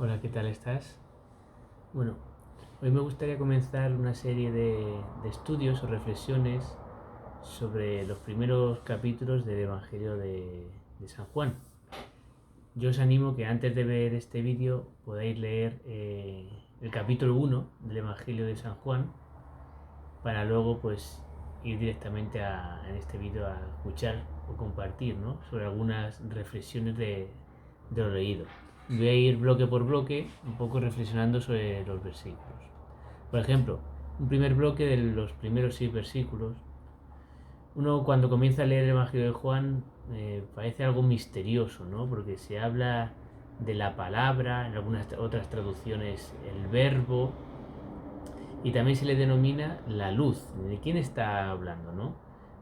Hola, ¿qué tal estás? Bueno, hoy me gustaría comenzar una serie de estudios o reflexiones sobre los primeros capítulos del Evangelio de San Juan. Yo os animo que antes de ver este vídeo podáis leer el capítulo 1 del Evangelio de San Juan para luego pues ir directamente en este vídeo a escuchar o compartir, ¿no?, sobre algunas reflexiones de lo leído. Voy a ir bloque por bloque un poco reflexionando sobre los versículos. Por ejemplo, un primer bloque de los primeros 6 versículos. Uno cuando comienza a leer el Evangelio de Juan parece algo misterioso, ¿no? Porque se habla de la palabra, en algunas otras traducciones el verbo, y también se le denomina la luz. ¿De quién está hablando, no?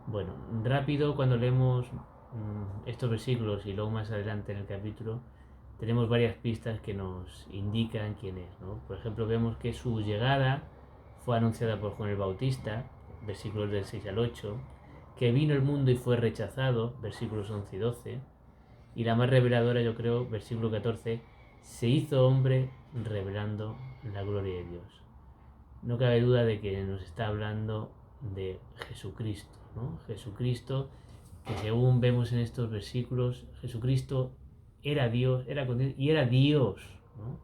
Bueno, rápido cuando leemos estos versículos y luego más adelante en el capítulo tenemos varias pistas que nos indican quién es, ¿no? Por ejemplo, vemos que su llegada fue anunciada por Juan el Bautista, versículos del 6 al 8, que vino al mundo y fue rechazado, versículos 11 y 12, y la más reveladora, yo creo, versículo 14, se hizo hombre revelando la gloria de Dios. No cabe duda de que nos está hablando de Jesucristo, ¿no? Jesucristo, que según vemos en estos versículos, Jesucristo era Dios, era con Dios y era Dios, ¿no?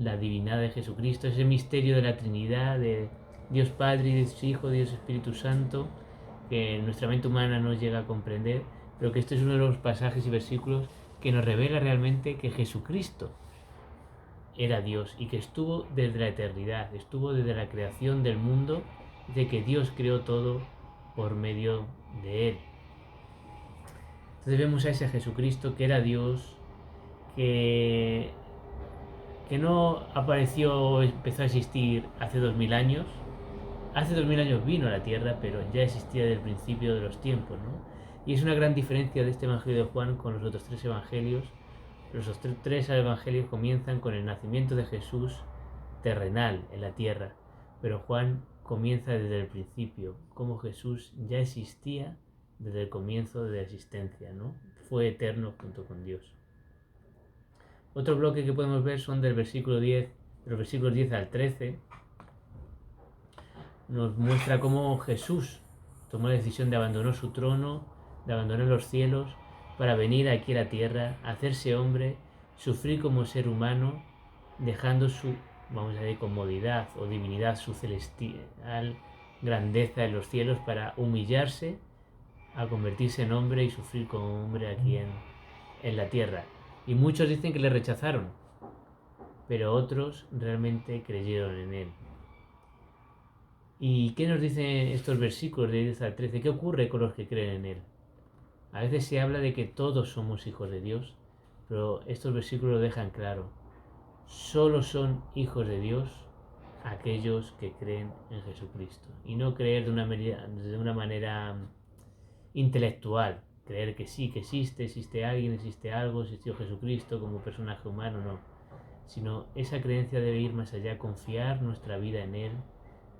La divinidad de Jesucristo, ese misterio de la Trinidad, de Dios Padre, Dios Hijo, Dios Espíritu Santo, que nuestra mente humana no llega a comprender, pero que este es uno de los pasajes y versículos que nos revela realmente que Jesucristo era Dios y que estuvo desde la eternidad, estuvo desde la creación del mundo, de que Dios creó todo por medio de Él. Entonces vemos a ese Jesucristo que era Dios, que, que no apareció o empezó a existir hace 2000 años. Hace 2000 años vino a la tierra, pero ya existía desde el principio de los tiempos, ¿no? Y es una gran diferencia de este Evangelio de Juan con los otros 3 evangelios. Los otros 3 evangelios comienzan con el nacimiento de Jesús terrenal en la tierra, pero Juan comienza desde el principio, como Jesús ya existía desde el comienzo de la existencia, ¿no? Fue eterno junto con Dios. Otro bloque que podemos ver son del versículo 10, de los versículos 10 al 13, nos muestra cómo Jesús tomó la decisión de abandonar su trono, de abandonar los cielos, para venir aquí a la tierra, hacerse hombre, sufrir como ser humano, dejando su, vamos a decir, comodidad o divinidad, su celestial grandeza en los cielos, para humillarse, a convertirse en hombre y sufrir como hombre aquí en la tierra. Y muchos dicen que le rechazaron, pero otros realmente creyeron en él. ¿Y qué nos dicen estos versículos de 10 al 13? ¿Qué ocurre con los que creen en Él? A veces se habla de que todos somos hijos de Dios, pero estos versículos lo dejan claro. Solo son hijos de Dios aquellos que creen en Jesucristo. Y no creer de una manera intelectual. Creer que sí, que existe alguien, existe algo, existió Jesucristo como personaje humano, no. Sino esa creencia debe ir más allá, confiar nuestra vida en Él,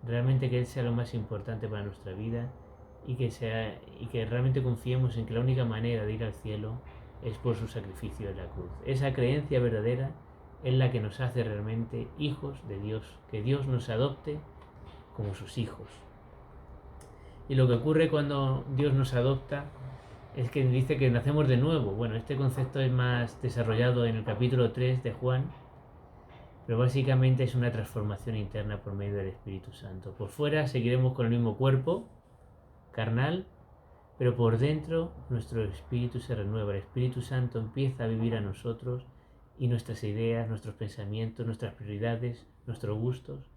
realmente que Él sea lo más importante para nuestra vida y que realmente confiemos en que la única manera de ir al cielo es por su sacrificio en la cruz. Esa creencia verdadera es la que nos hace realmente hijos de Dios, que Dios nos adopte como sus hijos. Y lo que ocurre cuando Dios nos adopta es que dice que nacemos de nuevo. Bueno, este concepto es más desarrollado en el capítulo 3 de Juan, pero básicamente es una transformación interna por medio del Espíritu Santo. Por fuera seguiremos con el mismo cuerpo carnal, pero por dentro nuestro espíritu se renueva. El Espíritu Santo empieza a vivir a nosotros y nuestras ideas, nuestros pensamientos, nuestras prioridades, nuestros gustos,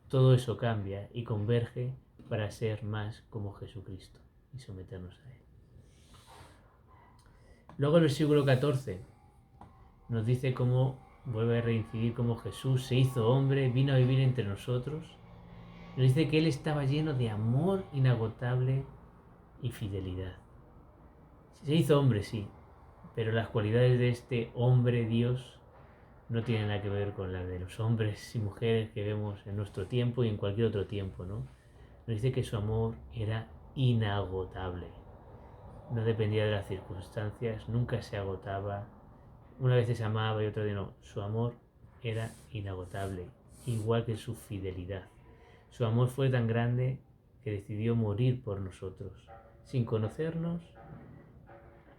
todo eso cambia y converge para ser más como Jesucristo y someternos a Él. Luego el versículo 14 nos dice cómo vuelve a reincidir cómo Jesús se hizo hombre, vino a vivir entre nosotros. Nos dice que Él estaba lleno de amor inagotable y fidelidad. Se hizo hombre, sí, pero las cualidades de este hombre Dios no tienen nada que ver con las de los hombres y mujeres que vemos en nuestro tiempo y en cualquier otro tiempo, ¿no? Nos dice que su amor era inagotable. No dependía de las circunstancias, nunca se agotaba. Una vez se amaba y otra vez no. Su amor era inagotable, igual que su fidelidad. Su amor fue tan grande que decidió morir por nosotros, sin conocernos,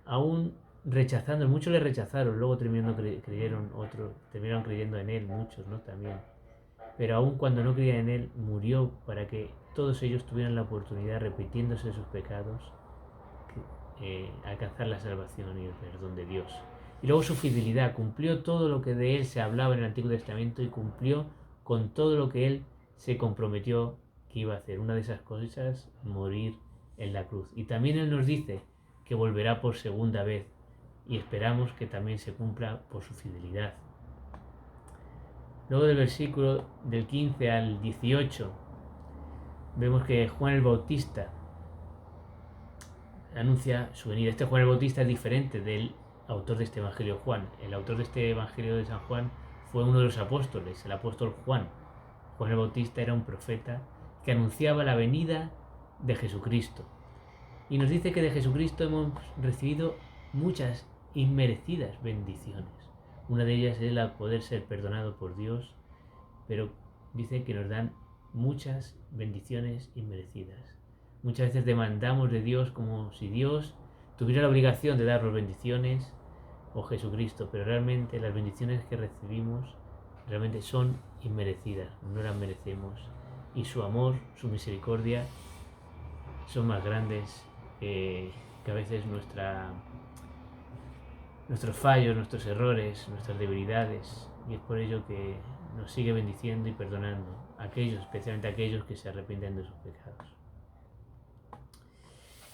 aún rechazando. Muchos le rechazaron, luego terminaron creyendo en él, muchos, ¿no? También. Pero aún cuando no creían en él, murió para que todos ellos tuvieran la oportunidad, repitiéndose sus pecados, alcanzar la salvación y el perdón de Dios. Y luego su fidelidad, cumplió todo lo que de él se hablaba en el Antiguo Testamento y cumplió con todo lo que él se comprometió que iba a hacer. Una de esas cosas, morir en la cruz. Y también él nos dice que volverá por segunda vez y esperamos que también se cumpla por su fidelidad. Luego del versículo del 15 al 18 vemos que Juan el Bautista anuncia su venida. Este Juan el Bautista es diferente del autor de este Evangelio Juan. El autor de este Evangelio de San Juan fue uno de los apóstoles, el apóstol Juan. Juan el Bautista era un profeta que anunciaba la venida de Jesucristo. Y nos dice que de Jesucristo hemos recibido muchas inmerecidas bendiciones. Una de ellas es la poder ser perdonado por Dios, pero dice que nos dan muchas bendiciones inmerecidas. Muchas veces demandamos de Dios como si Dios tuviera la obligación de darnos bendiciones o Jesucristo, pero realmente las bendiciones que recibimos realmente son inmerecidas, no las merecemos. Y su amor, su misericordia son más grandes que a veces nuestros fallos, nuestros errores, nuestras debilidades. Y es por ello que nos sigue bendiciendo y perdonando a aquellos, especialmente a aquellos que se arrepienten de sus pecados.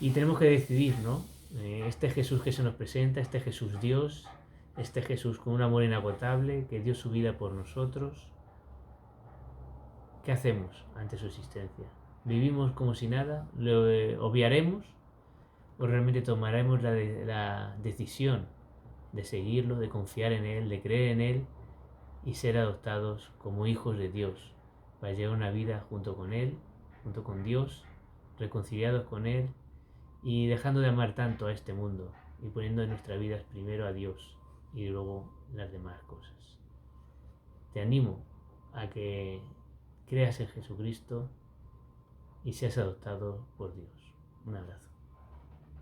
Y tenemos que decidir, ¿no? Este Jesús que se nos presenta, este Jesús Dios, este Jesús con un amor inagotable, que dio su vida por nosotros. ¿Qué hacemos ante su existencia? ¿Vivimos como si nada? ¿Lo obviaremos? ¿O realmente tomaremos la decisión de seguirlo, de confiar en Él, de creer en Él y ser adoptados como hijos de Dios para llevar una vida junto con Él, junto con Dios, reconciliados con Él y dejando de amar tanto a este mundo y poniendo en nuestras vidas primero a Dios y luego las demás cosas? Te animo a que creas en Jesucristo y seas adoptado por Dios. Un abrazo.